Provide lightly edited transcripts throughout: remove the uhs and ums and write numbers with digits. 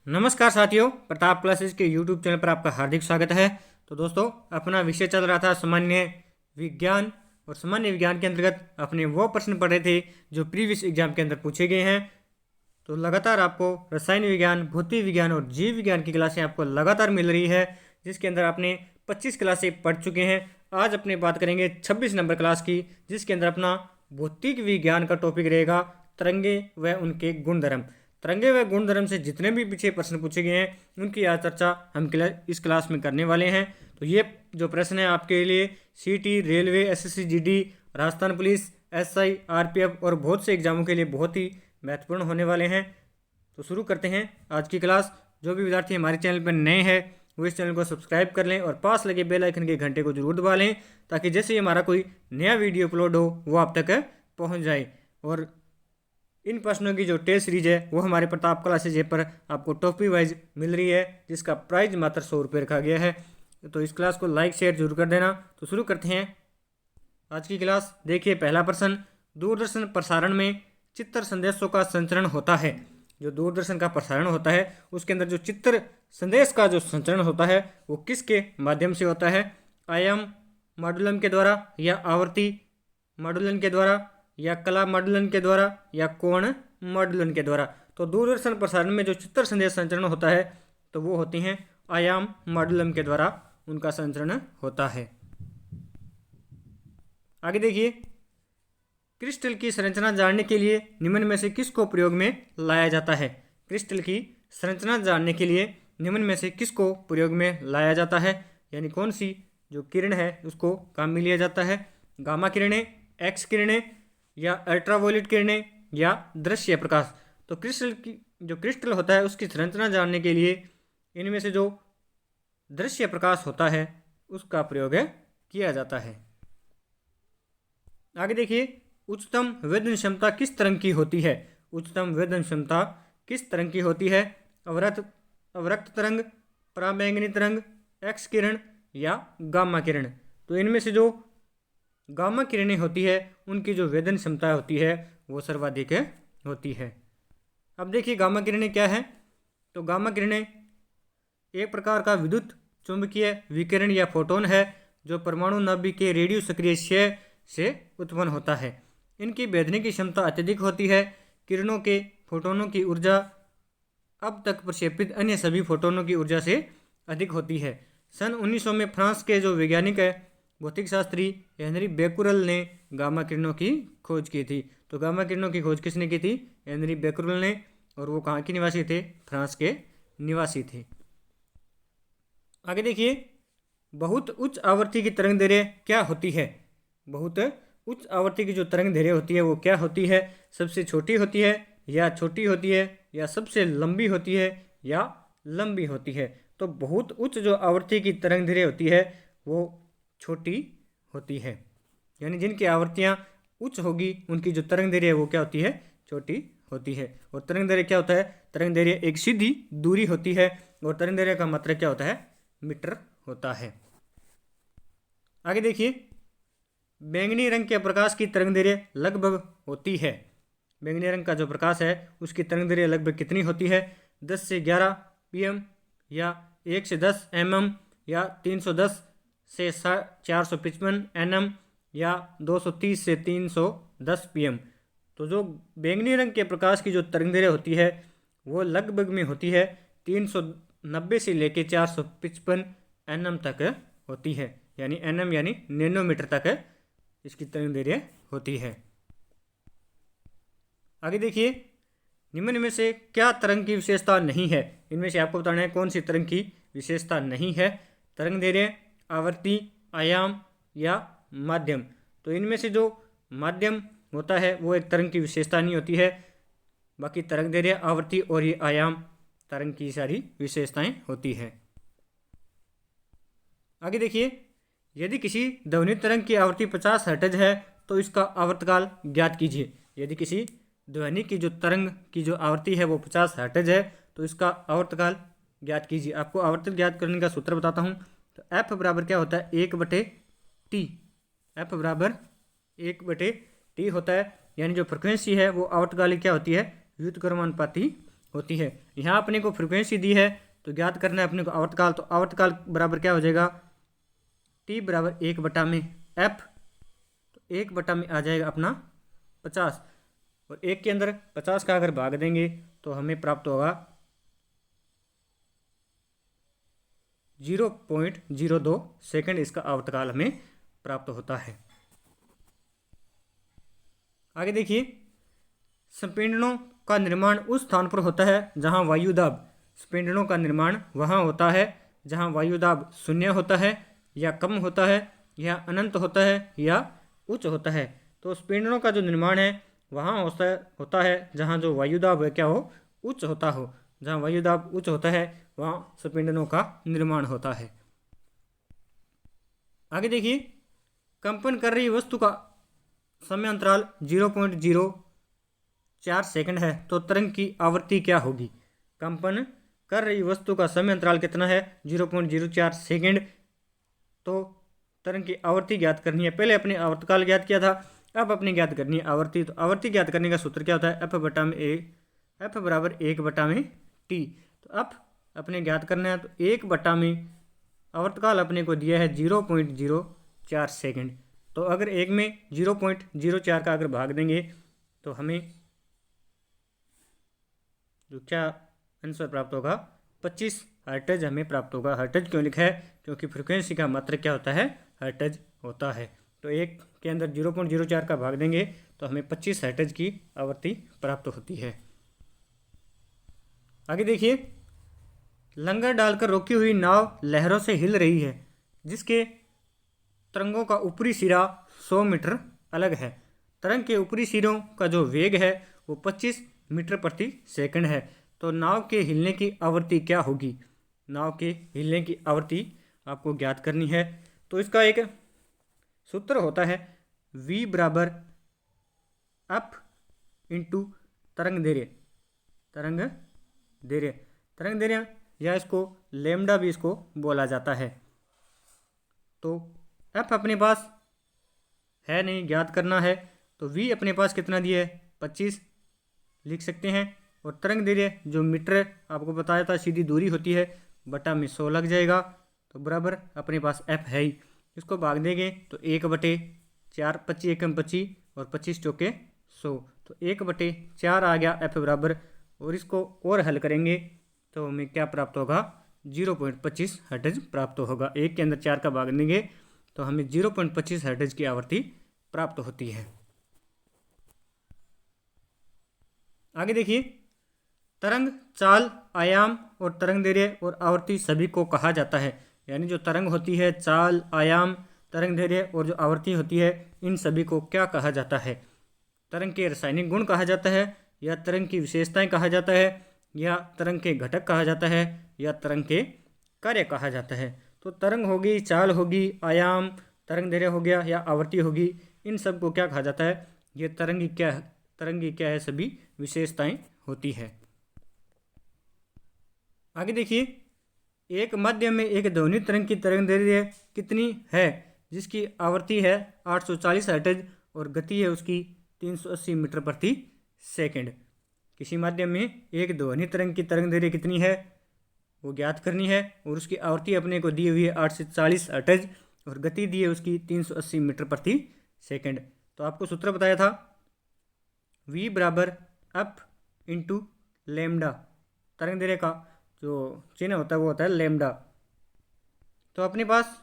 नमस्कार साथियों, प्रताप क्लासेस के यूट्यूब चैनल पर आपका हार्दिक स्वागत है। तो दोस्तों, अपना विषय चल रहा था सामान्य विज्ञान, और सामान्य विज्ञान के अंतर्गत अपने वो प्रश्न पढ़े थे जो प्रीवियस एग्जाम के अंदर पूछे गए हैं। तो लगातार आपको रसायन विज्ञान, भौतिक विज्ञान और जीव विज्ञान की क्लासें आपको लगातार मिल रही है, जिसके अंदर आपने 25 क्लासें पढ़ चुके हैं। आज अपने बात करेंगे 26 नंबर क्लास की, जिसके अंदर अपना भौतिक विज्ञान का टॉपिक रहेगा तरंगे व उनके गुणधर्म। तरंगे व गुणधर्म से जितने भी पीछे प्रश्न पूछे गए हैं उनकी आज चर्चा हम इस क्लास में करने वाले हैं। तो ये जो प्रश्न है आपके लिए सीटी, railway, SSC, GD, Rajasthan police, SI, RPF और बहुत से एग्जामों के लिए बहुत ही महत्वपूर्ण होने वाले हैं। तो शुरू करते हैं आज की क्लास। जो भी विद्यार्थी हमारे चैनल पर नए हैं वो इस चैनल को सब्सक्राइब कर लें और पास लगे बेल आइकन के घंटे को जरूर दबा लें, ताकि जैसे ही हमारा कोई नया वीडियो अपलोड हो वो आप तक पहुंच जाए। और इन प्रश्नों की जो टेस्ट सीरीज है वो हमारे प्रताप क्लासेज पर आपको टॉपिक वाइज मिल रही है, जिसका प्राइस मात्र 100 रुपये रखा गया है। तो इस क्लास को लाइक शेयर जरूर कर देना। तो शुरू करते हैं आज की क्लास। देखिए पहला प्रश्न, दूरदर्शन प्रसारण में चित्र संदेशों का संचरण होता है। जो दूरदर्शन का प्रसारण होता है उसके अंदर जो चित्र संदेश का जो संचरण होता है वो किसके माध्यम से होता है? आयाम मॉड्यूलम के द्वारा, या आवर्ती मॉड्यूलन के द्वारा, या कला मॉड्यूलन के द्वारा, या कोण मॉड्यूलन के द्वारा। तो दूरदर्शन प्रसारण में जो चित्र संदेश संचरण होता है तो वो होती हैं आयाम मॉड्यूलम के द्वारा उनका संचरण होता है। आगे देखिए, क्रिस्टल की संरचना जानने के लिए निम्न में से किसको प्रयोग में लाया जाता है? क्रिस्टल की संरचना जानने के लिए निम्न में से किसको प्रयोग में लाया जाता है, यानी कौन सी जो किरण है उसको काम में लिया जाता है? गामा किरणें, एक्स किरणें, या अल्ट्रावायलेट किरणें, या दृश्य प्रकाश। तो क्रिस्टल की जो क्रिस्टल होता है उसकी संरचना जानने के लिए इनमें से जो दृश्य प्रकाश होता है उसका प्रयोग किया जाता है। आगे देखिए, उच्चतम वेदन क्षमता किस तरंग की होती है? उच्चतम वेदन क्षमता किस तरंग की होती है? अवरक्त तरंग, पराबैंगनी तरंग, एक्स किरण, या गामा किरण। तो इनमें से जो गामा किरणें होती है उनकी जो वेदन क्षमता होती है वो सर्वाधिक होती है। अब देखिए गामा किरणें क्या है? तो गामा किरणें एक प्रकार का विद्युत चुंबकीय विकिरण या फोटोन है जो परमाणु नाभिक के रेडियो सक्रिय क्षय से उत्पन्न होता है। इनकी भेदने की क्षमता अत्यधिक होती है। किरणों के फोटोनों की ऊर्जा अब तक प्रक्षेपित अन्य सभी फोटोनों की ऊर्जा से अधिक होती है। सन 1900 में फ्रांस के जो वैज्ञानिक है भौतिक शास्त्री हेनरी बेकुरल ने गामा किरणों की खोज की थी। तो गामा किरणों की खोज किसने की थी? हेनरी बेकुरल ने। और वो कहाँ के निवासी थे? फ्रांस के निवासी थे। आगे देखिए, बहुत उच्च आवृत्ति की तरंग दैर्घ्य क्या होती है? बहुत उच्च आवृत्ति की जो तरंग दैर्घ्य होती है वो क्या होती है? सबसे छोटी होती है, या छोटी होती है, या सबसे लंबी होती है, या लंबी होती है? तो बहुत उच्च जो आवृत्ति की तरंग दैर्घ्य होती है वो छोटी होती है, यानी जिनकी आवृत्तियाँ उच्च होगी उनकी जो तरंग दैर्घ्य है वो क्या होती है? छोटी होती है। और तरंग दैर्घ्य क्या होता है? तरंग दैर्घ्य एक सीधी दूरी होती है, और तरंग दैर्घ्य का मात्रक क्या होता है? मीटर होता है। आगे देखिए, बैंगनी रंग के प्रकाश की तरंग दैर्घ्य लगभग होती है। बैंगनी रंग का जो प्रकाश है उसकी तरंग दैर्घ्य लगभग कितनी होती है? 10 से 11 पीएम, या 1 से 10 एमएम, या 310 से 455 एनएम, या 230 से 310 पीएम। तो जो बैंगनी रंग के प्रकाश की जो तरंग दैर्घ्य होती है वो लगभग में होती है 390 से लेके 455 एनएम तक होती है, यानी एनएम यानी नैनोमीटर तक इसकी तरंग दैर्घ्य होती है। आगे देखिए, निम्न में से क्या तरंग की विशेषता नहीं है? इनमें से आपको बताना है कौन सी तरंग की विशेषता नहीं है। तरंग दैर्घ्य, आवर्ती, आयाम, या माध्यम। तो इनमें से जो माध्यम होता है वो एक तरंग की विशेषता नहीं होती है। बाकी तरंग दैर्घ्य, आवर्ती और ये आयाम तरंग की सारी विशेषताएं होती है। आगे देखिए, यदि किसी ध्वनि तरंग की आवृत्ति 50 हर्ट्ज है तो इसका आवर्तकाल ज्ञात कीजिए। यदि किसी ध्वनि की जो तरंग की जो आवृत्ति है वो 50 हर्ट्ज है तो इसका आवर्तकाल ज्ञात कीजिए। आपको आवर्तक ज्ञात करने का सूत्र बताता हूँ। तो एफ बराबर क्या होता है? 1/t। एफ बराबर 1/t होता है, यानी जो फ्रिक्वेंसी है वो आवर्तकालिक क्या होती है? व्युत्क्रमानुपाती होती है। यहाँ अपने को फ्रिक्वेंसी दी है तो ज्ञात करना है अपने को आवर्तकाल। तो आवर्तकाल बराबर क्या हो जाएगा, टी बराबर 1/f। तो 1 में आ जाएगा अपना 50, और 1 के अंदर 50 का अगर भाग देंगे तो हमें प्राप्त होगा 0.02 सेकंड। इसका आवर्तकाल हमें प्राप्त होता है। आगे देखिए, संपीड़नों का निर्माण उस स्थान पर होता है जहां वायुदाब, संपीड़नों का निर्माण वहां होता है जहां वायुदाब शून्य होता है या कम होता है या अनंत होता है या उच्च होता है। तो संपीड़नों का जो निर्माण है वहाँ होता है जहाँ जो वायुदाब है क्या हो, उच्च होता हो। जहाँ वायुदाब उच्च होता है वहाँ संपीड़नों का निर्माण होता है। आगे देखिए, कंपन कर रही वस्तु का समय अंतराल 0.04 सेकंड है तो तरंग की आवृत्ति क्या होगी। कंपन कर रही वस्तु का समय अंतराल कितना है, 0.04 सेकंड। तो तरंग की आवृत्ति ज्ञात करनी है। पहले अपने आवर्तकाल ज्ञात किया था, अब अपने ज्ञात करनी है आवृत्ति। तो आवृत्ति ज्ञात करने का सूत्र क्या होता है, एफ बराबर 1/t। तो अब अपने ज्ञात करना है, तो 1/, आवर्तकाल अपने को दिया है 0.04 सेकंड। तो अगर 1 में 0.04 का अगर भाग देंगे तो हमें जो क्या आंसर प्राप्त होगा, 25 हर्ट्ज हमें प्राप्त होगा। हर्ट्ज क्यों लिखा है, क्योंकि फ्रिक्वेंसी का मात्रक क्या होता है, हर्ट्ज होता है। तो 1 के अंदर 0.04 का भाग देंगे तो हमें 25 हर्ट्ज की आवृत्ति प्राप्त होती है। आगे देखिए, लंगर डालकर रोकी हुई नाव लहरों से हिल रही है जिसके तरंगों का ऊपरी सिरा 100 मीटर अलग है। तरंग के ऊपरी सिरों का जो वेग है वो 25 मीटर प्रति सेकंड है। तो नाव के हिलने की आवृत्ति क्या होगी, नाव के हिलने की आवृत्ति आपको ज्ञात करनी है। तो इसका एक सूत्र होता है, v बराबर f इंटू तरंग दैर्घ्य या इसको लेमडा भी इसको बोला जाता है। तो f अपने पास है नहीं, ज्ञात करना है। तो v अपने पास कितना दिया है, 25 लिख सकते हैं। और तरंग दैर्घ्य जो मीटर आपको बताया था सीधी दूरी होती है, बटा में 100 लग जाएगा। तो बराबर अपने पास f है ही, इसको भाग देंगे तो 1/4, 25 एकम 25 और 25 चौके 100। तो 1/4 आ गया f बराबर। और इसको और हल करेंगे तो हमें क्या प्राप्त होगा, 0.25 हर्ट्ज प्राप्त होगा। 1 के अंदर 4 का भाग देंगे तो हमें 0.25 हर्ट्ज की आवृत्ति प्राप्त होती है। आगे देखिए, तरंग, चाल, आयाम और तरंग दैर्घ्य और आवृत्ति सभी को कहा जाता है। यानी जो तरंग होती है, चाल, आयाम, तरंग दैर्घ्य और जो आवृत्ति होती है, इन सभी को क्या कहा जाता है, तरंग के रासायनिक गुण कहा जाता है, या तरंग की विशेषताएं कहा जाता है, या तरंग के घटक कहा जाता है, या तरंग के कार्य कहा जाता है। तो तरंग होगी, चाल होगी, आयाम, तरंग दैर्घ्य हो गया या आवृत्ति होगी, इन सब को क्या कहा जाता है, ये तरंगी क्या है, सभी विशेषताएं होती है। आगे देखिए, एक माध्यम में एक ध्वनि तरंग की तरंग दैर्घ्य कितनी है जिसकी आवृत्ति है 840 हर्ट्ज और गति है उसकी 380 मीटर प्रति सेकंड। किसी माध्यम में एक ध्वनि तरंग की तरंग दैर्घ्य कितनी है वो ज्ञात करनी है, और उसकी आवृत्ति अपने को दी हुई है 840 हर्ट्ज और गति दी है उसकी 380 मीटर प्रति सेकंड। तो आपको सूत्र बताया था, v बराबर f इंटू लेमडा, तरंग दैर्घ्य का जो चिन्ह होता है वो होता है लेमडा। तो अपने पास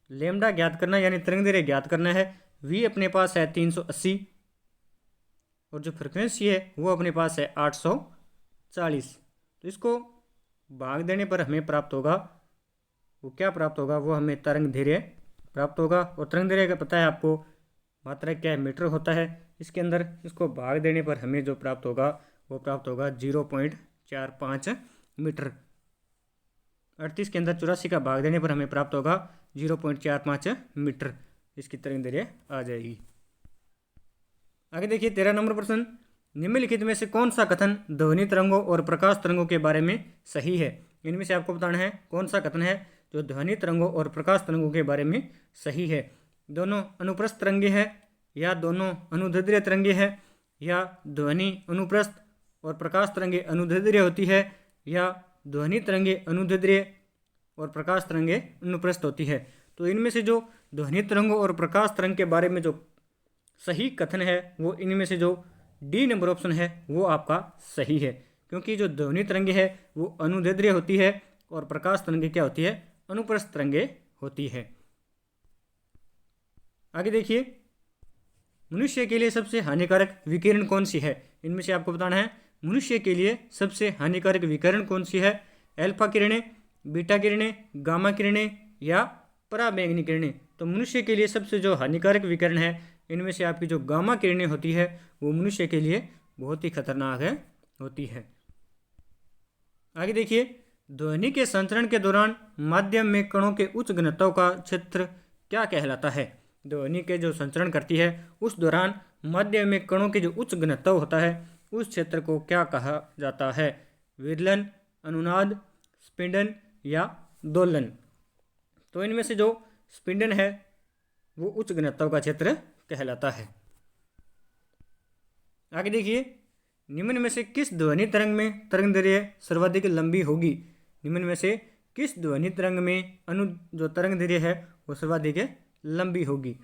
लेमडा ज्ञात करना है, यानी तरंग दैर्घ्य ज्ञात करना है। v अपने पास है 380 और जो फ्रिक्वेंसी है वो अपने पास है 840। तो इसको भाग देने पर हमें प्राप्त होगा, वो क्या प्राप्त होगा, वो हमें तरंग दैर्घ्य प्राप्त होगा। और तरंग दैर्घ्य का पता है आपको, मात्रा क्या है, मीटर होता है। इसके अंदर इसको भाग देने पर हमें जो प्राप्त होगा वो प्राप्त होगा 0.45 मीटर। 38 के अंदर 84 का भाग देने पर हमें प्राप्त होगा 0.45 मीटर, इसकी तरंग दैर्घ्य आ जाएगी। आगे देखिए 13 नंबर प्रश्न, निम्नलिखित में से कौन सा कथन ध्वनि तरंगों और प्रकाश तरंगों के बारे में सही है। इनमें से आपको बताना है कौन सा कथन है जो ध्वनि तरंगों और प्रकाश तरंगों के बारे में सही है। दोनों अनुप्रस्थ तरंगे हैं, या दोनों अनुदैर्घ्य तरंगे हैं, या ध्वनि अनुप्रस्थ और प्रकाश तरंगे अनुदैर्ध्य होती है, या ध्वनि तरंगे अनुदैर्ध्य और प्रकाश तरंगे अनुप्रस्थ होती है। तो इनमें से जो ध्वनि तरंगों और प्रकाश तरंग के बारे में जो सही कथन है वो इनमें से जो डी नंबर ऑप्शन है वो आपका सही है, क्योंकि जो ध्वनि तरंगे है वो अनुदैर्ध्य होती है और प्रकाश तरंगे क्या होती है, अनुप्रस्थ तरंगे होती है। आगे देखिए, मनुष्य के लिए सबसे हानिकारक विकिरण कौन सी है? इनमें से आपको बताना है मनुष्य के लिए सबसे हानिकारक विकिरण कौन सी है। अल्फा किरणें, बीटा किरणें, गामा किरणें या पराबैंगनी किरणें। तो मनुष्य के लिए सबसे जो हानिकारक विकिरण है इनमें से आपकी जो गामा किरणें होती है वो मनुष्य के लिए बहुत ही खतरनाक होती है। आगे देखिए, ध्वनि के संचरण के दौरान माध्यम में कणों के उच्च घनत्व का क्षेत्र क्या कहलाता है? ध्वनि के जो संचरण करती है उस दौरान माध्यम में कणों के जो उच्च घनत्व होता है उस क्षेत्र को क्या कहा जाता है? विदलन, अनुनाद, स्पिंडन या दोलन। तो इनमें से जो स्पिंडन है वो उच्च घनत्व का क्षेत्र कहलाता है। आगे देखिए, निम्न में से किस ध्वनि तरंग में तरंगदैर्घ्य सर्वाधिक लंबी होगी? निम्न में से किस ध्वनि तरंग में जो तरंगदैर्घ्य है वो सर्वाधिक लंबी होगी?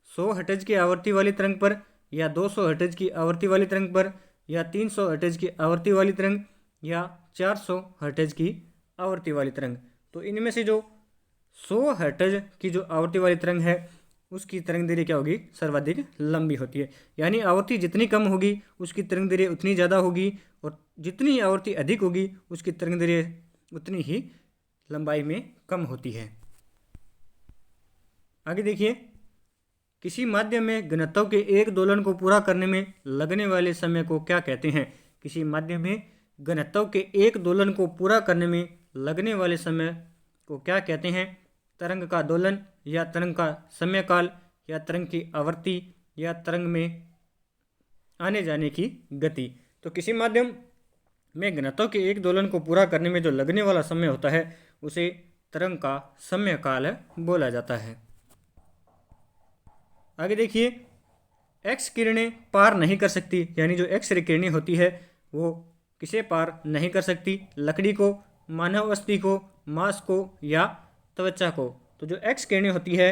100 हर्ट्ज की आवृत्ति वाली तरंग पर, या 200 हर्ट्ज की आवृत्ति वाली तरंग पर, या 300 हर्ट्ज की आवृत्ति वाली तरंग, या 400 हर्ट्ज की आवृत्ति वाली तरंग। तो इनमें से जो 100 हर्ट्ज की जो आवृत्ति वाली तरंग है उसकी तरंगदैर्घ्य क्या होगी? सर्वाधिक लंबी होती है। यानी आवृत्ति जितनी कम होगी उसकी तरंगदैर्घ्य उतनी ज़्यादा होगी, और जितनी आवृत्ति अधिक होगी उसकी तरंगदैर्घ्य उतनी ही लंबाई में कम होती है। आगे देखिए, किसी माध्यम में घनत्व के एक दोलन को पूरा करने में लगने वाले समय को क्या कहते हैं? किसी माध्यम में घनत्व के एक दोलन को पूरा करने में लगने वाले समय को क्या कहते हैं? तरंग का दोलन, या तरंग का समय काल, या तरंग की आवृत्ति, या तरंग में आने जाने की गति। तो किसी माध्यम में घनत्व के एक दोलन को पूरा करने में जो लगने वाला समय होता है उसे तरंग का समय काल बोला जाता है। आगे देखिए, एक्स किरणें पार नहीं कर सकती, यानी जो एक्स रे किरणें होती है वो किसे पार नहीं कर सकती? लकड़ी को, मानव अस्थि को, मांस को या त्वचा को। तो जो एक्स किरणें होती है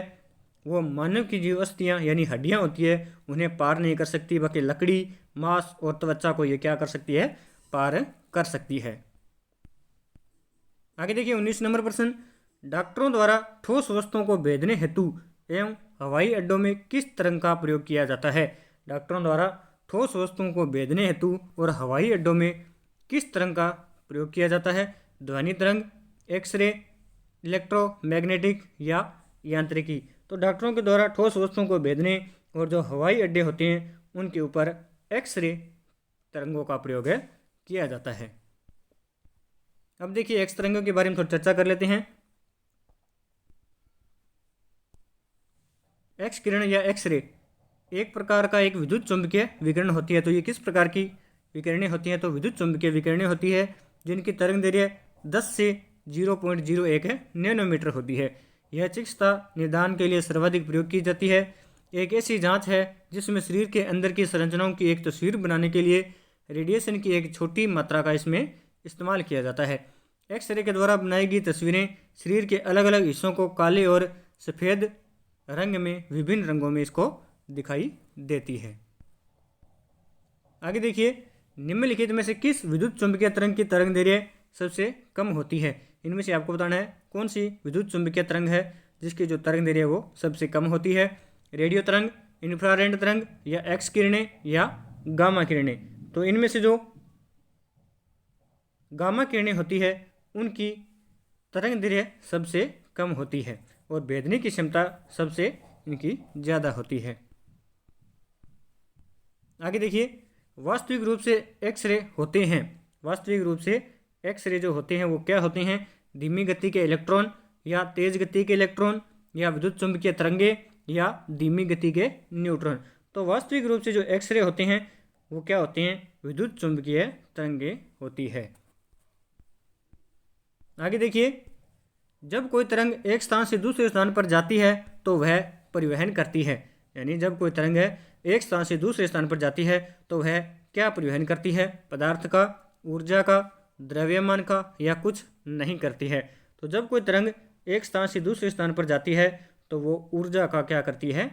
वो मानव की जो अस्थियाँ यानी हड्डियाँ होती है उन्हें पार नहीं कर सकती, बाकी लकड़ी, मांस और त्वचा को ये क्या कर सकती है? पार कर सकती है। आगे देखिए, 19 नंबर प्रश्न, डॉक्टरों द्वारा ठोस वस्तुओं को भेदने हेतु एवं हवाई अड्डों में किस तरंग का प्रयोग किया जाता है? डॉक्टरों द्वारा ठोस वस्तुओं को भेदने हेतु और हवाई अड्डों में किस तरंग का प्रयोग किया जाता है? ध्वनि तरंग, एक्सरे, इलेक्ट्रोमैग्नेटिक या यांत्रिकी। तो डॉक्टरों के द्वारा ठोस वस्तुओं को भेदने और जो हवाई अड्डे होते हैं उनके ऊपर एक्सरे तरंगों का प्रयोग किया जाता है। अब देखिए, एक्स तरंगों के बारे में थोड़ी चर्चा कर लेते हैं। एक्स किरण या एक्सरे एक प्रकार का एक विद्युत चुंबकीय विकिरण होती है। तो ये किस प्रकार की विकिरणें होती हैं? तो विद्युत चुंबकीय विकिरणें होती है जिनकी तरंगदैर्घ्य 10 से 0.01 नैनोमीटर होती है। यह चिकित्सा निदान के लिए सर्वाधिक प्रयोग की जाती है। एक ऐसी जांच है जिसमें शरीर के अंदर की संरचनाओं की एक तस्वीर बनाने के लिए रेडिएशन की एक छोटी मात्रा का इसमें इस्तेमाल किया जाता है। एक्सरे के द्वारा बनाई गई तस्वीरें शरीर के अलग अलग हिस्सों को काले और सफ़ेद रंग में विभिन्न रंगों में इसको दिखाई देती है। आगे देखिए, निम्नलिखित में से किस विद्युत चुंबकीय तरंग की तरंगदैर्घ्य सबसे कम होती है? इनमें से आपको बताना है कौन सी विद्युत चुंबकीय तरंग है जिसकी जो तरंगदैर्घ्य वो सबसे कम होती है। रेडियो तरंग, इंफ्रारेड तरंग, या एक्स किरणें या गामा किरणें। तो इनमें से जो गामा किरणें होती है उनकी तरंगदैर्घ्य सबसे कम होती है और भेदने की क्षमता सबसे इनकी ज़्यादा होती है। आगे देखिए, वास्तविक रूप से एक्सरे होते हैं। वास्तविक रूप से एक्सरे जो होते हैं वो क्या होते हैं? धीमी गति के इलेक्ट्रॉन, या तेज गति के इलेक्ट्रॉन, या विद्युत चुंबकीय तरंगे, या धीमी गति के न्यूट्रॉन। तो वास्तविक रूप से जो एक्सरे होते हैं वो क्या होते हैं? विद्युत चुंबकीय तरंगे होती है। आगे देखिए, जब कोई तरंग एक स्थान से दूसरे स्थान पर जाती है तो वह परिवहन करती है। यानी जब कोई तरंग है एक स्थान से दूसरे स्थान पर जाती है तो वह क्या परिवहन करती है? पदार्थ का, ऊर्जा का, द्रव्यमान का या कुछ नहीं करती है। तो जब कोई तरंग एक स्थान से दूसरे स्थान पर जाती है तो वो ऊर्जा का क्या करती है?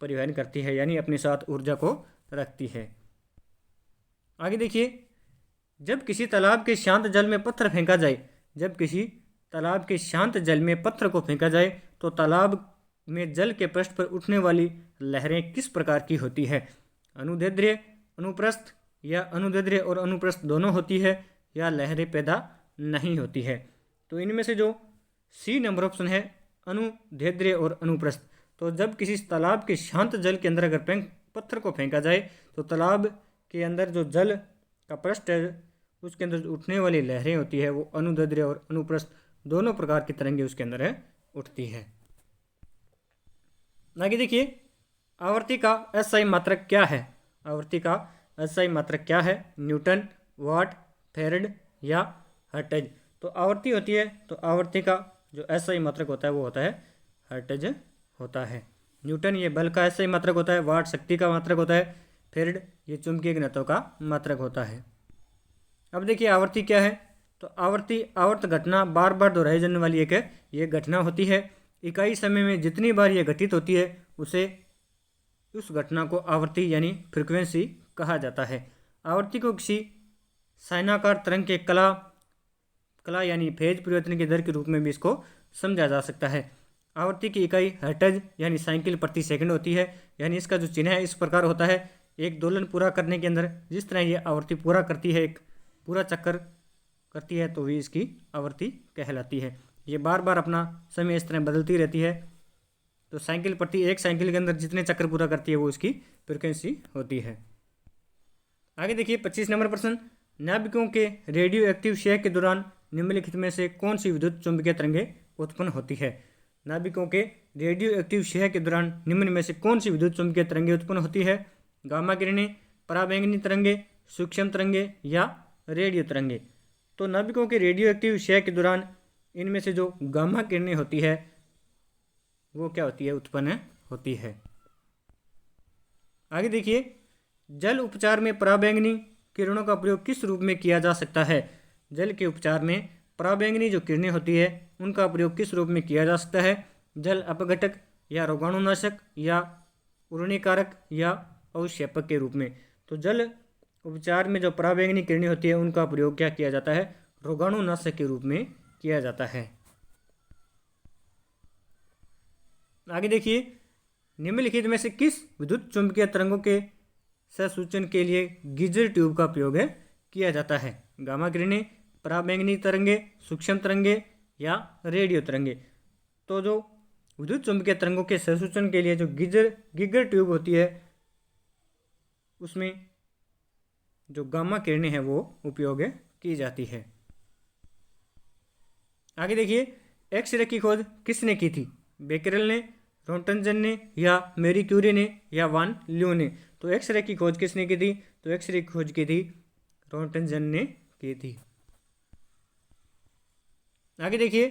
परिवहन करती है, यानी अपने साथ ऊर्जा को रखती है। आगे देखिए, जब किसी तालाब के शांत जल में पत्थर फेंका जाए, जब किसी तालाब के शांत जल में पत्थर को फेंका जाए तो तालाब में जल के पृष्ठ पर उठने वाली लहरें किस प्रकार की होती है? अनुदैर्ध्य, अनुप्रस्थ या अनुदैर्ध्य और अनुप्रस्थ दोनों होती है या लहरें पैदा नहीं होती है? तो इनमें से जो सी नंबर ऑप्शन है अनुदैर्ध्य और अनुप्रस्थ। तो जब किसी तालाब के शांत जल के अंदर अगर पत्थर को फेंका जाए तो तालाब के अंदर जो जल का पृष्ठ है उसके अंदर जो उठने वाली लहरें होती है वो अनुदैर्ध्य और अनुप्रस्थ दोनों प्रकार की तरंगें उसके अंदर है उठती है। आगे देखिए, आवर्ती का एसआई मात्रक क्या है? आवर्ती का एसआई मात्रक क्या है? न्यूटन, वाट, फैराड या हर्ट्ज। तो आवर्ती होती है तो आवर्ती का जो एसआई मात्रक होता है वो होता है हर्ट्ज होता है। न्यूटन ये बल का एसआई मात्रक होता है, वाट शक्ति का मात्रक होता है, फैराड ये चुंबकीय घनत्व का मात्रक होता है। अब देखिए आवर्ती क्या है? तो आवर्ती आवर्त घटना बार बार दोहराई जाने वाली एक ये घटना होती है। इकाई समय में जितनी बार ये घटित होती है उसे उस घटना को आवर्ती यानी फ्रीक्वेंसी कहा जाता है। आवर्ती को किसी साइनाकार तरंग के कला यानी फेज परिवर्तन की दर के रूप में भी इसको समझा जा सकता है। आवर्ती की इकाई हर्ट्ज यानी साइकिल प्रति सेकंड होती है, यानी इसका जो चिन्ह है इस प्रकार होता है। एक दोलन पूरा करने के अंदर जिस तरह ये आवर्ती पूरा करती है, एक पूरा चक्कर करती है, तो भी इसकी आवर्ती कहलाती है। ये बार बार अपना समय इस तरह बदलती रहती है। तो साइकिल प्रति एक साइकिल के अंदर जितने चक्कर पूरा करती है वो इसकी फ्रिक्वेंसी होती है। आगे देखिए 25 नंबर प्रश्न, नाभिकों के रेडियो एक्टिव क्षय के दौरान निम्नलिखित में से कौन सी विद्युत चुंबकीय तरंगें उत्पन्न होती है? नाभिकों के रेडियो एक्टिव क्षय के दौरान निम्न में से कौन सी विद्युत चुंबकीय तरंगें उत्पन्न होती है? गामा किरणें, पराबैंगनी तरंगें, सूक्ष्म तरंगें या रेडियो तरंगें। तो नाभिकों के रेडियो एक्टिव क्षय के दौरान इनमें से जो गामा किरणें होती है वो क्या होती है? उत्पन्न होती है। आगे देखिए, जल उपचार में पराबैंगनी किरणों का प्रयोग किस रूप में किया जा सकता है? जल के उपचार में पराबैंगनी जो किरणें होती है उनका प्रयोग किस रूप में किया जा सकता है? जल अपघटक या रोगाणुनाशक या उर्णीकारक या अवक्षेपक के रूप में। तो जल उपचार में जो पराबैंगनी किरणें होती है उनका प्रयोग क्या किया जाता है? रोगाणुनाशक के रूप में किया जाता है। आगे देखिए, निम्नलिखित में से किस विद्युत चुंबकीय तरंगों के सहसूचन के लिए गीजर ट्यूब का प्रयोग किया जाता है? गामा किरणें, पराबैंगनी तरंगे, सूक्ष्म तरंगे या रेडियो तरंगे। तो जो विद्युत चुंबकीय तरंगों के सहसूचन के लिए जो गीजर ट्यूब होती है उसमें जो गामा किरणें हैं वो उपयोग की जाती है। आगे देखिए, एक्सरे की खोज किसने की थी? बेकरेल ने, रोंटनजन ने या मैरी क्यूरी ने या वान ल्यू ने। तो एक्सरे की खोज किसने की थी? तो एक्सरे की खोज की थी रोंटनजन ने की थी। आगे देखिए,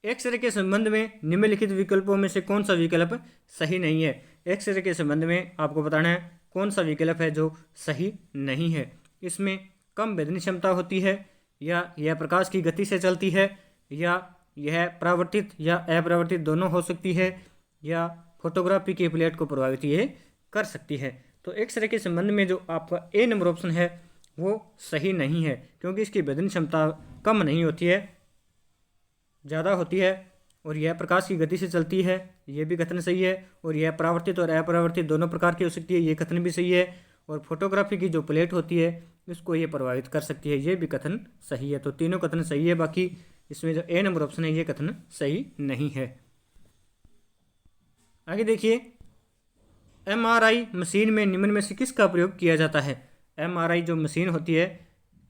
एक्सरे के संबंध में निम्नलिखित विकल्पों में से कौन सा विकल्प सही नहीं है? एक्सरे के संबंध में आपको बताना है कौन सा विकल्प है जो सही नहीं है। इसमें कम भेदनी क्षमता होती है, या यह प्रकाश की गति से चलती है, या यह परावर्तित या अपरावर्तित दोनों हो सकती है, या फोटोग्राफी की प्लेट को प्रभावित ये कर सकती है। तो एक्सरे के संबंध में जो आपका ए नंबर ऑप्शन है वो सही नहीं है, क्योंकि इसकी भेदनी क्षमता कम नहीं होती है, ज़्यादा होती है, और यह प्रकाश की गति से चलती है, ये भी कथन सही है। और यह परावर्तित और अपरावर्तित दोनों प्रकार की हो सकती है, ये कथन भी सही है। और फोटोग्राफी की जो प्लेट होती है इसको ये प्रभावित कर सकती है, ये भी कथन सही है। तो तीनों कथन सही है, बाकी इसमें जो ए नंबर ऑप्शन है ये कथन सही नहीं है। आगे देखिए, एमआरआई मशीन में निम्न में से किसका प्रयोग किया जाता है? एमआरआई जो मशीन होती है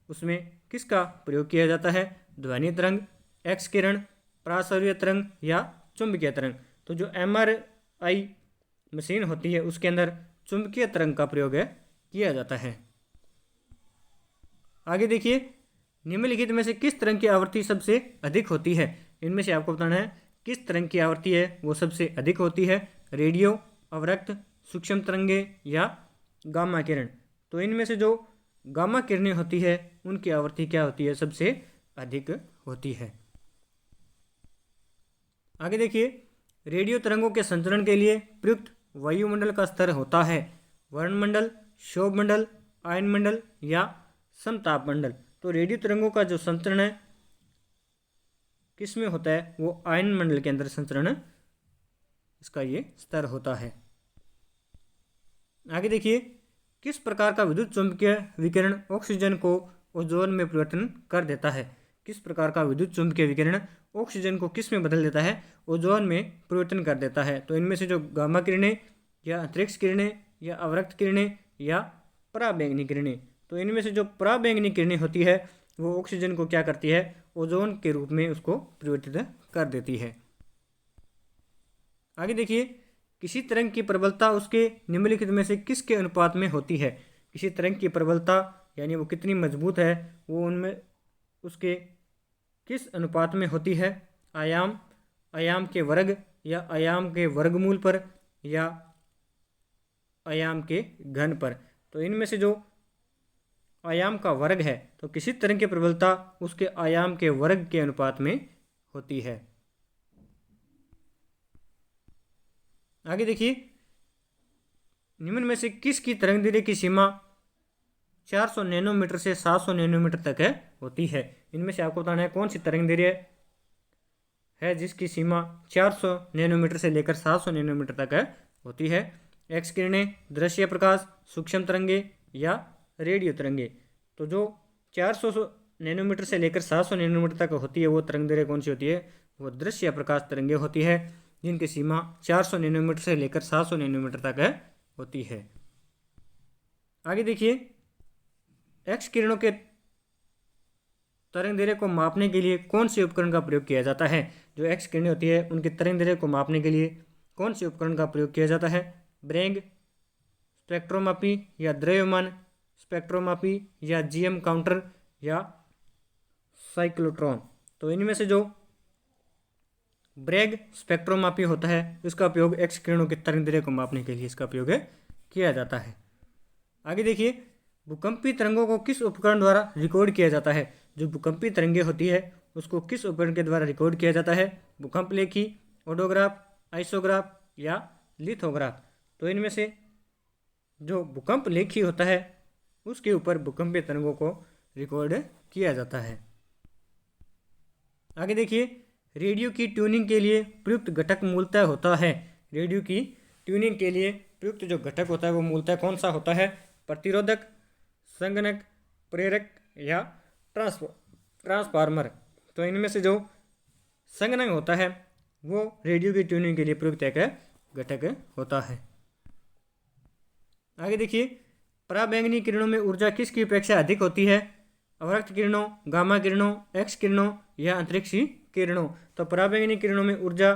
उसमें किसका प्रयोग किया जाता है? ध्वनि तरंग, एक्स किरण, परासौर्य तरंग या चुंबकीय तरंग। तो जो एमआरआई मशीन होती है उसके अंदर चुंबकीय तरंग का प्रयोग किया जाता है। आगे देखिए, निम्नलिखित में से किस तरंग की आवृत्ति सबसे अधिक होती है? इनमें से आपको बताना है किस तरंग की आवृत्ति है वो सबसे अधिक होती है? रेडियो, अवरक्त, सूक्ष्म तरंगे या गामा किरण। तो इनमें से जो गामा किरणें होती है उनकी आवृत्ति क्या होती है, सबसे अधिक होती है। आगे देखिए, रेडियो तरंगों के संचरण के लिए प्रयुक्त वायुमंडल का स्तर होता है वर्णमंडल, क्षोभ मंडल, आयन मंडल या समताप मंडल। तो रेडियो तरंगों का जो संचरण है किस में होता है, वो आयन मंडल के अंदर संचरण इसका ये स्तर होता है। आगे देखिए, किस प्रकार का विद्युत चुंबकीय विकिरण ऑक्सीजन को ओजोन में परिवर्तन कर देता है। किस प्रकार का विद्युत चुंबकीय विकिरण ऑक्सीजन को किस में बदल देता है, ओजोन में परिवर्तन कर देता है। तो इनमें से जो गामा किरणें या अंतरिक्ष किरणें या अवरक्त किरणें या पराबैंगनी किरणें, तो इनमें से जो पराबैंगनी किरणें होती है वो ऑक्सीजन को क्या करती है, ओजोन के रूप में उसको परिवर्तित कर देती है। आगे देखिए, किसी तरंग की प्रबलता उसके निम्नलिखित में से किसके अनुपात में होती है। किसी तरंग की प्रबलता यानी वो कितनी मजबूत है वो उनमें उसके किस अनुपात में होती है, आयाम, आयाम के वर्ग या आयाम के वर्गमूल पर या आयाम के घन पर। तो इनमें से जो आयाम का वर्ग है तो किसी तरंग की प्रबलता उसके आयाम के वर्ग के अनुपात में होती है। आगे देखिए, निम्न में से किसकी तरंग दैर्घ्य की सीमा 400 नैनोमीटर से 700 नैनोमीटर तक होती है। इनमें से आपको बताना है कौन सी तरंग दैर्घ्य है जिसकी सीमा 400 नैनोमीटर से लेकर 700 नैनोमीटर तक होती है। एक्स किरणें, दृश्य प्रकाश, सूक्ष्म तरंगे या रेडियो तरंगे। तो जो 400 नैनोमीटर से लेकर 700 नैनोमीटर तक होती है वो तरंग दैर्घ्य कौन सी होती है, वो दृश्य प्रकाश तरंगे होती है जिनकी सीमा 400 नैनोमीटर से लेकर 700 नैनोमीटर तक होती है। आगे देखिए, एक्स किरणों के तरंग दैर्घ्य को मापने के लिए कौन से उपकरण का प्रयोग किया जाता है। जो एक्स किरणें होती है उनकी तरंग दैर्घ्य को मापने के लिए कौन से उपकरण का प्रयोग किया जाता है, ब्रेग स्पेक्ट्रोमापी या द्रव्यमान स्पेक्ट्रोमापी या जीएम काउंटर या साइक्लोट्रॉन। तो इनमें से जो ब्रेग स्पेक्ट्रोमापी होता है इसका उपयोग एक्स किरणों के तरंग दैर्घ्य को मापने के लिए इसका उपयोग किया जाता है। आगे देखिए, भूकंपी तरंगों को किस उपकरण द्वारा रिकॉर्ड किया जाता है। जो भूकंपी तरंगे होती है उसको किस उपकरण के द्वारा रिकॉर्ड किया जाता है, भूकंप लेखी, ऑडोग्राफ, आइसोग्राफ या लिथोग्राफ। तो इनमें से जो भूकंप लेखी होता है उसके ऊपर भूकंपीय तरंगों को रिकॉर्ड किया जाता है। आगे देखिए, रेडियो की ट्यूनिंग के लिए प्रयुक्त घटक मूलतः होता है। रेडियो की ट्यूनिंग के लिए प्रयुक्त जो घटक होता है वो मूलतः कौन सा होता है, प्रतिरोधक, संगणक, प्रेरक या ट्रांसफार्मर। तो इनमें से जो संगणक होता है वो रेडियो की ट्यूनिंग के लिए प्रयुक्त एक घटक होता है। आगे देखिए, पराबैंगनी किरणों में ऊर्जा किसकी अपेक्षा अधिक होती है, अवरक्त किरणों, गामा किरणों, एक्स किरणों या अंतरिक्षी किरणों। तो पराबैंगनी किरणों में ऊर्जा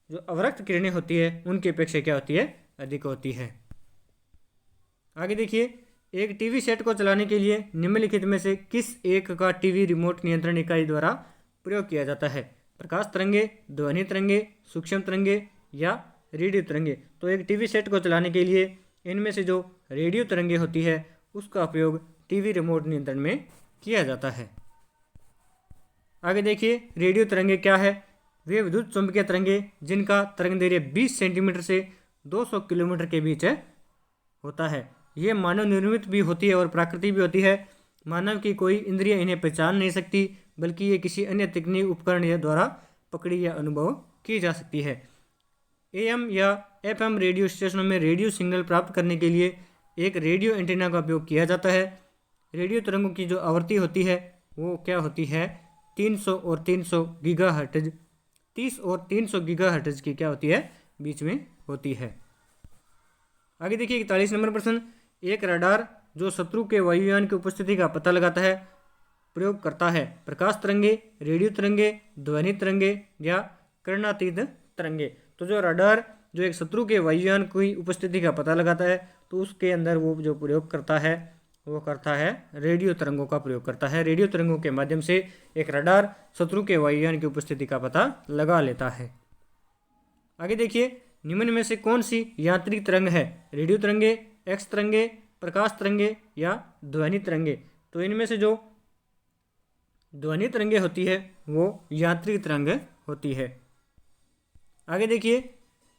जो अवरक्त किरणें होती है उनकी अपेक्षा क्या होती है, अधिक होती है। आगे देखिए, एक टीवी सेट को चलाने के लिए निम्नलिखित में से किस एक का टीवी रिमोट नियंत्रण इकाई द्वारा प्रयोग किया जाता है, प्रकाश तरंगे, ध्वनि तरंगे, सूक्ष्म तरंगे या रेडियो तरंगे। तो एक टीवी सेट को चलाने के लिए इनमें से जो रेडियो तरंगे होती है उसका उपयोग टीवी रिमोट नियंत्रण में किया जाता है। आगे देखिए, रेडियो तरंगे क्या है, वे विद्युत चुंबकीय तरंगे जिनका तरंग दैर्घ्य 20 सेंटीमीटर से 200 किलोमीटर के बीच होता है। ये मानव निर्मित भी होती है और प्राकृतिक भी होती है। मानव की कोई इंद्रिय इन्हें पहचान नहीं सकती, बल्कि ये किसी अन्य तकनीक उपकरण द्वारा पकड़ी या अनुभव की जा सकती है। एएम या एफएम रेडियो स्टेशनों में रेडियो सिग्नल प्राप्त करने के लिए एक रेडियो एंटीना का उपयोग किया जाता है। रेडियो तरंगों की जो आवृत्ति होती है वो क्या होती है, 300 और 300 गीगाहर्ट्ज, 30 और 300 गीगाहर्ट्ज की क्या होती है, बीच में होती है। आगे देखिए 41 नंबर प्रश्न, एक रडार जो शत्रु के वायुयान की उपस्थिति का पता लगाता है प्रयोग करता है प्रकाश तरंगे, रेडियो तरंगे, ध्वनि तरंगे या किरणातीत तरंगे। तो जो रडार जो एक शत्रु के वायुयान की उपस्थिति का पता लगाता है तो उसके अंदर वो जो प्रयोग करता है वो करता है रेडियो तरंगों का प्रयोग करता है। रेडियो तरंगों के माध्यम से एक रडार शत्रु के वायुयान की उपस्थिति का पता लगा लेता है। आगे देखिए, निम्न में से कौन सी यांत्रिक तरंग है, रेडियो तरंगे, एक्स तरंगे, प्रकाश तरंगे या ध्वनि तरंगे। तो इनमें से जो ध्वनि तरंगे होती है वो यांत्रिक तरंग होती है। आगे देखिए,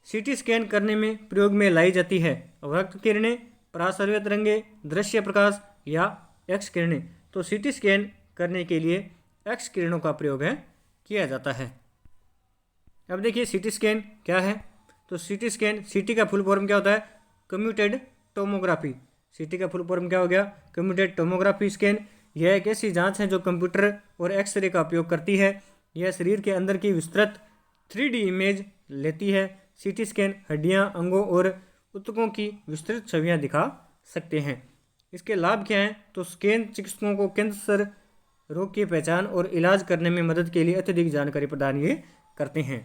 सीटी स्कैन करने में प्रयोग में लाई जाती है अवरक्त किरणें, पराश्रव्य तरंगे, दृश्य प्रकाश या एक्स किरणें। तो सीटी स्कैन करने के लिए एक्स किरणों का प्रयोग किया जाता है। अब देखिए सीटी स्कैन क्या है। तो सीटी स्कैन, सीटी का फुल फॉर्म क्या होता है? Computed tomography. सीटी का फुल फॉर्म क्या हो गया? Computed tomography scan. यह एक ऐसी जांच है जो कंप्यूटर और एक्सरे का उपयोग करती है। यह शरीर के अंदर की विस्तृत 3D इमेज लेती है। सीटी स्कैन हड्डियां, अंगों और ऊतकों की विस्तृत छवियां दिखा सकते हैं। इसके लाभ क्या हैं? तो स्कैन चिकित्सकों को कैंसर रोग की पहचान और इलाज करने में मदद के लिए अत्यधिक जानकारी प्रदान ये करते हैं।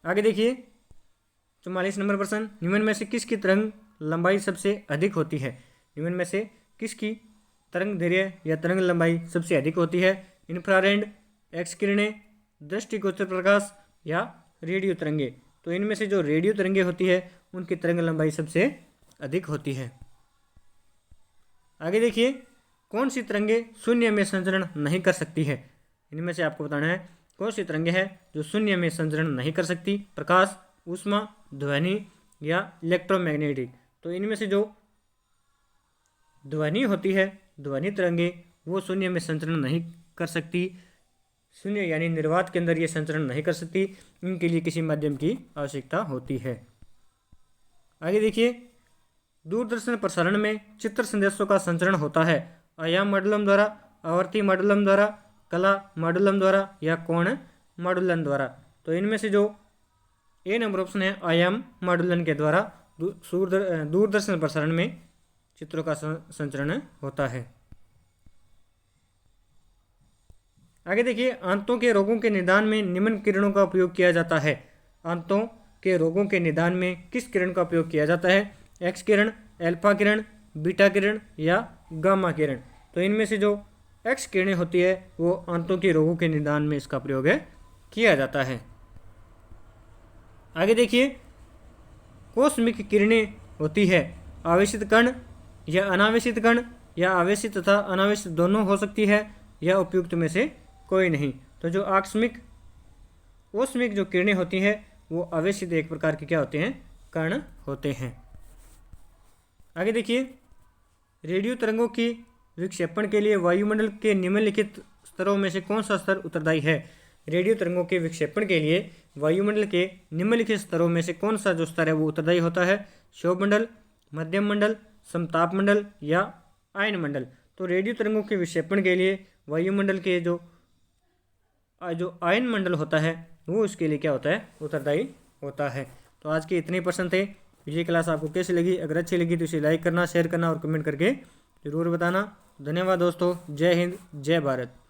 आगे देखिए 44 नंबर प्रश्न, निम्न में से किसकी तरंग लंबाई सबसे अधिक होती है? निम्न में से किसकी तरंग दैर्घ्य या तरंग लंबाई सबसे अधिक होती है? इंफ्रारेड, एक्स किरणें, दृष्टिगोचर प्रकाश या रेडियो तरंगे। तो इनमें से जो रेडियो तरंगे होती है उनकी तरंग लंबाई सबसे अधिक होती है। आगे देखिए, कौन सी तरंगे शून्य में संचरण नहीं कर सकती है? इनमें से आपको बताना है कौन सी तरंगे हैं जो शून्य में संचरण नहीं कर सकती? प्रकाश, ऊष्मा, ध्वनि या इलेक्ट्रोमैग्नेटिक। तो इनमें से जो ध्वनि होती है, ध्वनि तरंगे, वो शून्य में संचरण नहीं कर सकती। शून्य यानी निर्वात के अंदर ये संचरण नहीं कर सकती। इनके लिए किसी माध्यम की आवश्यकता होती है। आगे देखिए, दूरदर्शन प्रसारण में चित्र संदेशों का संचरण होता है आयाम मॉडुलम द्वारा, आवर्ती मॉडुलम द्वारा, कला मॉडुलम द्वारा या कोण मॉडुलन द्वारा। तो इनमें से जो ए नंबर ऑप्शन है आयाम मॉडुलन के द्वारा दूरदर्शन प्रसारण में चित्रों का संचरण होता है। आगे देखिए, आंतों के रोगों के निदान में निम्न किरणों का उपयोग किया जाता है। आंतों के रोगों के निदान में किस किरण का उपयोग किया जाता है? एक्स किरण, अल्फा किरण, बीटा किरण या गामा किरण। तो इनमें से जो एक्स किरणें होती है वो आंतों के रोगों के निदान में इसका प्रयोग किया जाता है। आगे देखिए, कोस्मिक किरणें होती है आवेशित कण या अनावेशित कण या आवेशित तथा अनावेशित दोनों हो सकती है या उपयुक्त में से कोई नहीं। तो जो ओस्मिक जो किरणें होती हैं वो आवेशित एक प्रकार के क्या होते हैं? कण होते हैं। आगे देखिए, रेडियो तरंगों की विक्षेपण के लिए वायुमंडल के निम्नलिखित स्तरों में से कौन सा स्तर उत्तरदायी है? रेडियो तरंगों के विक्षेपण के लिए वायुमंडल के निम्नलिखित स्तरों में से कौन सा जो स्तर है वो उत्तरदायी होता है? क्षोभ मंडल, मध्यम मंडल, समताप मंडल या आयन मंडल। तो रेडियो तरंगों के विक्षेपण के लिए वायुमंडल के जो आयन मंडल होता है वो इसके लिए क्या होता है? उत्तरदायी होता है। तो आज के इतने प्रश्न थे। ये क्लास आपको कैसी लगी? अगर अच्छी लगी तो इसे लाइक करना, शेयर करना और कमेंट करके ज़रूर बताना। धन्यवाद दोस्तों। जय हिंद, जय भारत।